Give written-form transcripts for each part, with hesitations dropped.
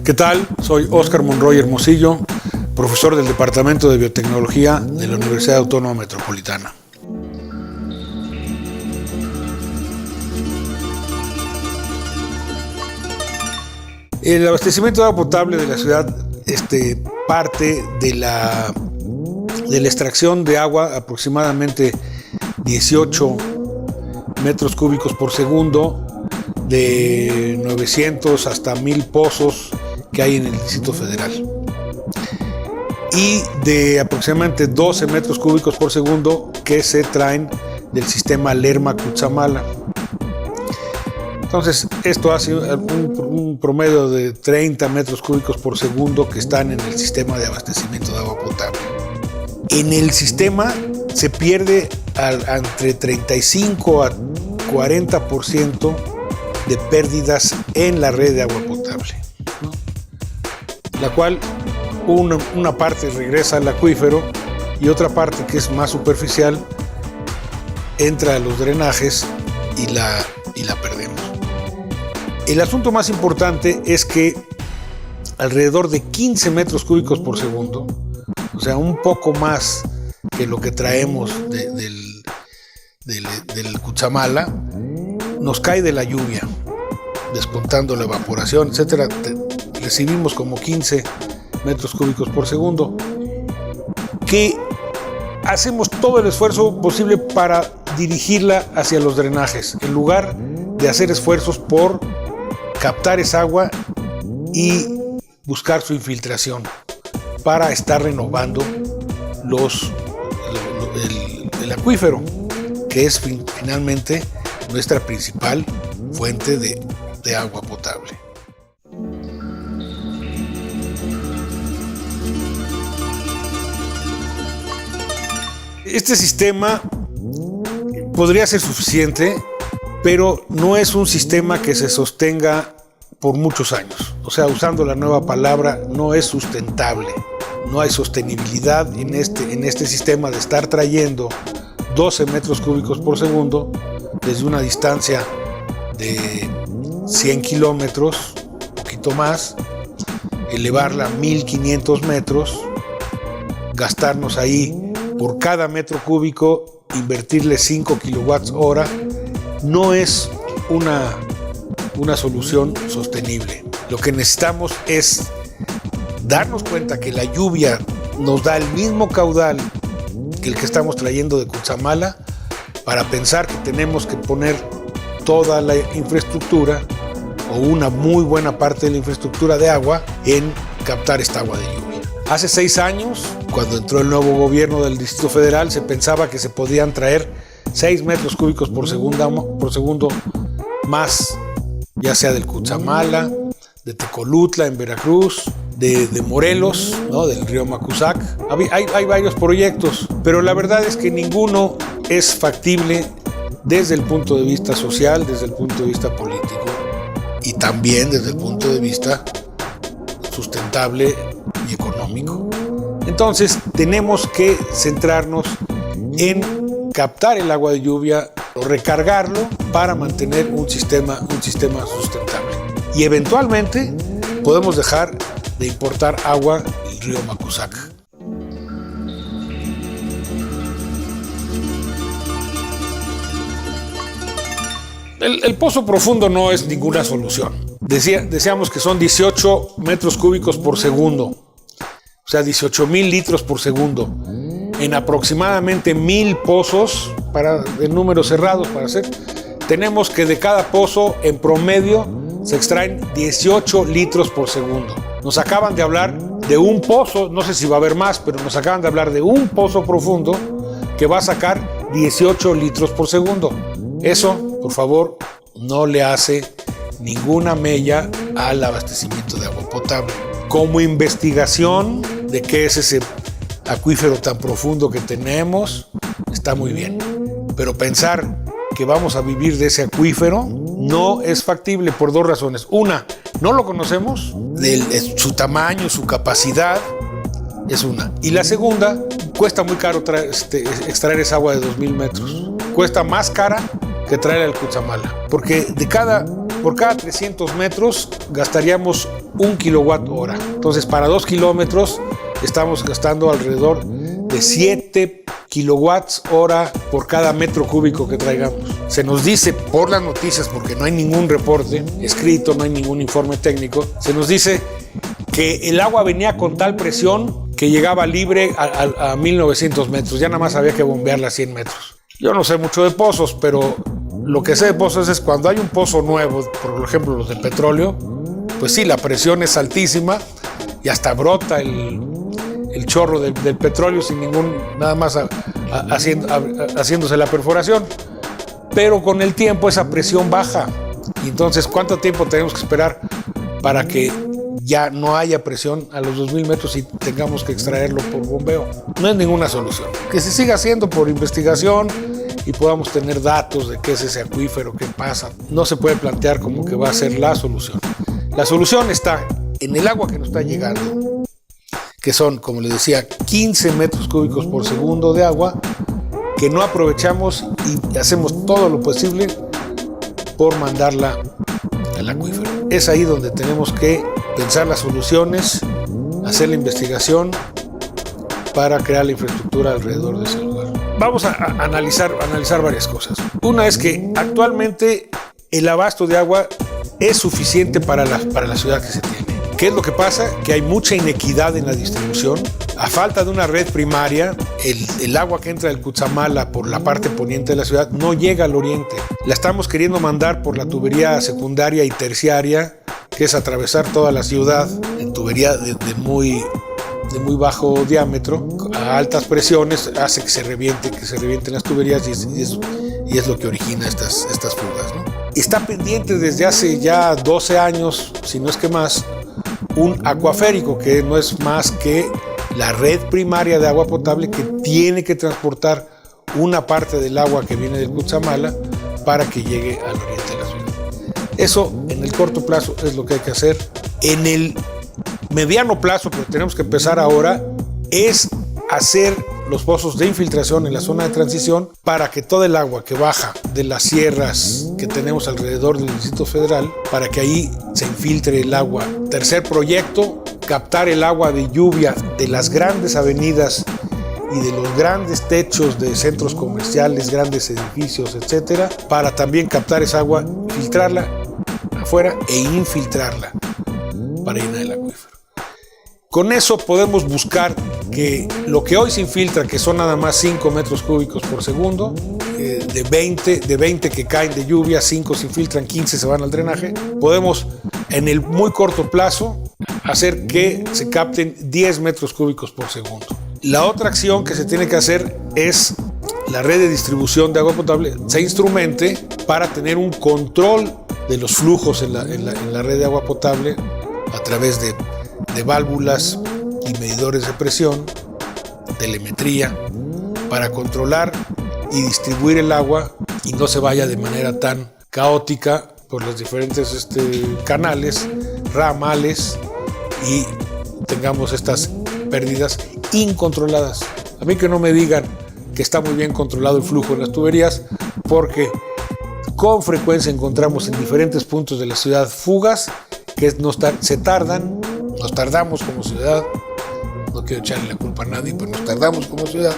¿Qué tal? Soy Óscar Monroy Hermosillo, profesor del Departamento de Biotecnología de la Universidad Autónoma Metropolitana. El abastecimiento de agua potable de la ciudad parte de la extracción de agua, aproximadamente 18 metros cúbicos por segundo, de 900 hasta 1000 pozos que hay en el Distrito Federal, y de aproximadamente 12 metros cúbicos por segundo que se traen del sistema Lerma-Cutzamala. Entonces, esto hace un promedio de 30 metros cúbicos por segundo que están en el sistema de abastecimiento de agua potable. En el sistema se pierde entre 35 a 40% de pérdidas en la red de agua potable, ¿no? La cual una parte regresa al acuífero y otra parte, que es más superficial, entra a los drenajes y la perdemos. El asunto más importante es que alrededor de 15 metros cúbicos por segundo, o sea, un poco más que lo que traemos del Cutzamala, nos cae de la lluvia, descontando la evaporación, etcétera. Recibimos como 15 metros cúbicos por segundo, que hacemos todo el esfuerzo posible para dirigirla hacia los drenajes, en lugar de hacer esfuerzos por captar esa agua y buscar su infiltración para estar renovando el acuífero, que es finalmente nuestra principal fuente de agua potable. Este sistema podría ser suficiente, pero no es un sistema que se sostenga por muchos años. O sea, usando la nueva palabra, no es sustentable. No hay sostenibilidad en este sistema de estar trayendo 12 metros cúbicos por segundo desde una distancia de 100 kilómetros, un poquito más, elevarla a 1500 metros, gastarnos ahí por cada metro cúbico, invertirle 5 kilowatts hora, no es una solución sostenible. Lo que necesitamos es darnos cuenta que la lluvia nos da el mismo caudal que el que estamos trayendo de Cutzamala, para pensar que tenemos que poner toda la infraestructura o una muy buena parte de la infraestructura de agua en captar esta agua de lluvia. Hace 6 años, cuando entró el nuevo gobierno del Distrito Federal, se pensaba que se podían traer 6 metros cúbicos por segundo más, ya sea del Cutzamala, de Tecolutla en Veracruz, de Morelos, ¿no?, del río Macusac. Hay varios proyectos, pero la verdad es que ninguno es factible desde el punto de vista social, desde el punto de vista político y también desde el punto de vista sustentable y económico. Entonces tenemos que centrarnos en captar el agua de lluvia o recargarlo para mantener un sistema sustentable. Y eventualmente podemos dejar de importar agua del río Macusac. El pozo profundo no es ninguna solución. Decíamos que son 18 metros cúbicos por segundo, o sea, 18,000 litros por segundo, en aproximadamente 1000 pozos, en números cerrados para hacer. Tenemos que de cada pozo, en promedio, se extraen 18 litros por segundo. Nos acaban de hablar de un pozo, no sé si va a haber más, pero nos acaban de hablar de un pozo profundo que va a sacar 18 litros por segundo. Eso, por favor, no le hace ninguna mella al abastecimiento de agua potable. Como investigación de qué es ese acuífero tan profundo que tenemos, está muy bien. Pero pensar que vamos a vivir de ese acuífero no es factible por 2 razones. Una, no lo conocemos, su tamaño, su capacidad, es una. Y la segunda, cuesta muy caro extraer esa agua de 2000 metros. Cuesta más cara que traer al Cutzamala, porque por cada 300 metros gastaríamos 1 kilowatt hora. Entonces, para 2 kilómetros estamos gastando alrededor de 7 kilowatts hora por cada metro cúbico que traigamos. Se nos dice por las noticias, porque no hay ningún reporte escrito, no hay ningún informe técnico, se nos dice que el agua venía con tal presión que llegaba libre a 1900 metros. Ya nada más había que bombearla a 100 metros. Yo no sé mucho de pozos, pero lo que sé de pozos es cuando hay un pozo nuevo, por ejemplo los de petróleo, pues sí, la presión es altísima y hasta brota el chorro del petróleo sin nada más haciéndose la perforación. Pero con el tiempo esa presión baja. Y entonces, ¿cuánto tiempo tenemos que esperar para que ya no haya presión a los 2000 metros y tengamos que extraerlo por bombeo? No es ninguna solución. Que se siga haciendo por investigación y podamos tener datos de qué es ese acuífero, qué pasa. No se puede plantear como que va a ser la solución. La solución está en el agua que nos está llegando, que son, como les decía, 15 metros cúbicos por segundo de agua que no aprovechamos y hacemos todo lo posible por mandarla al acuífero. Es ahí donde tenemos que pensar las soluciones, hacer la investigación para crear la infraestructura alrededor de ese lugar. Vamos a analizar varias cosas. Una es que actualmente el abasto de agua es suficiente para la ciudad que se tiene. ¿Qué es lo que pasa? Que hay mucha inequidad en la distribución. A falta de una red primaria, el agua que entra del Cutzamala por la parte poniente de la ciudad no llega al oriente. La estamos queriendo mandar por la tubería secundaria y terciaria, que es atravesar toda la ciudad en tubería de muy bajo diámetro, a altas presiones, hace que se revienten las tuberías y es lo que origina estas fugas, ¿no? Está pendiente desde hace ya 12 años, si no es que más, un acuaférico, que no es más que la red primaria de agua potable que tiene que transportar una parte del agua que viene del Cutzamala para que llegue al oriente de la ciudad. Eso en el corto plazo es lo que hay que hacer. En el mediano plazo, pero tenemos que empezar ahora, es hacer los pozos de infiltración en la zona de transición para que todo el agua que baja de las sierras que tenemos alrededor del Distrito Federal, para que ahí se infiltre el agua. Tercer proyecto, captar el agua de lluvia de las grandes avenidas y de los grandes techos de centros comerciales, grandes edificios, etcétera, para también captar esa agua, filtrarla afuera e infiltrarla para llenar el acuífero. Con eso podemos buscar que lo que hoy se infiltra, que son nada más 5 metros cúbicos por segundo, de 20 que caen de lluvia, 5 se infiltran, 15 se van al drenaje, podemos en el muy corto plazo hacer que se capten 10 metros cúbicos por segundo. La otra acción que se tiene que hacer es la red de distribución de agua potable se instrumente para tener un control de los flujos en la red de agua potable a través de válvulas y medidores de presión, telemetría, para controlar y distribuir el agua y no se vaya de manera tan caótica por los diferentes canales, ramales, y tengamos estas pérdidas incontroladas. A mí que no me digan que está muy bien controlado el flujo en las tuberías, porque con frecuencia encontramos en diferentes puntos de la ciudad fugas que nos tardamos como ciudad, no quiero echarle la culpa a nadie, pero nos tardamos como ciudad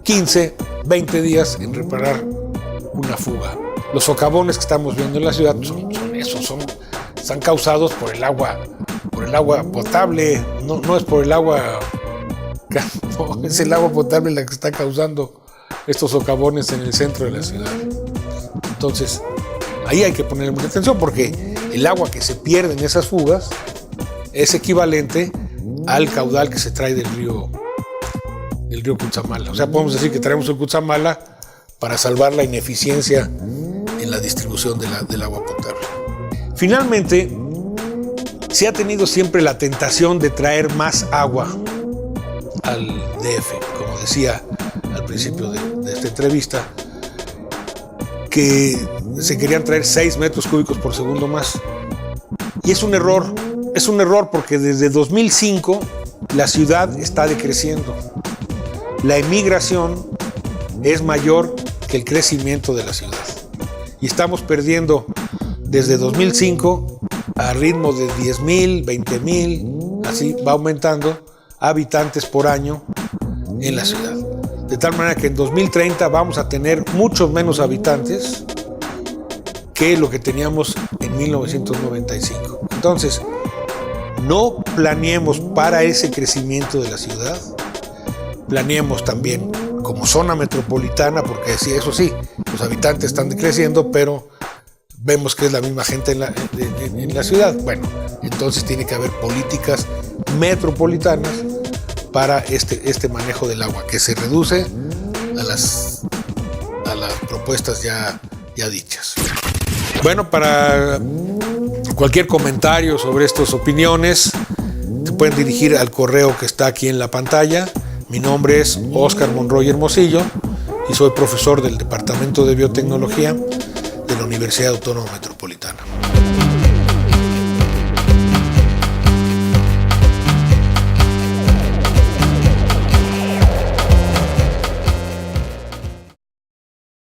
15, 20 días en reparar una fuga. Los socavones que estamos viendo en la ciudad están causados por el agua potable, no es por el agua, no, es el agua potable la que está causando estos socavones en el centro de la ciudad. Entonces, ahí hay que poner mucha atención porque el agua que se pierde en esas fugas es equivalente al caudal que se trae del río Cutzamala. O sea, podemos decir que traemos el Cutzamala para salvar la ineficiencia en la distribución del agua potable. Finalmente, se ha tenido siempre la tentación de traer más agua al DF, como decía al principio de esta entrevista, que se querían traer 6 metros cúbicos por segundo más. Y es un error porque desde 2005 la ciudad está decreciendo. La emigración es mayor que el crecimiento de la ciudad. Y estamos perdiendo desde 2005 a ritmo de 10,000, 20,000, así va aumentando habitantes por año en la ciudad. De tal manera que en 2030 vamos a tener muchos menos habitantes que lo que teníamos en 1995. Entonces, no planeemos para ese crecimiento de la ciudad, planeemos también como zona metropolitana, porque sí, eso sí, los habitantes están creciendo, pero vemos que es la misma gente en la ciudad. Bueno, entonces tiene que haber políticas metropolitanas para este manejo del agua, que se reduce a las propuestas ya dichas. Bueno, para cualquier comentario sobre estas opiniones, te pueden dirigir al correo que está aquí en la pantalla. Mi nombre es Óscar Monroy Hermosillo y soy profesor del Departamento de Biotecnología de la Universidad Autónoma Metropolitana.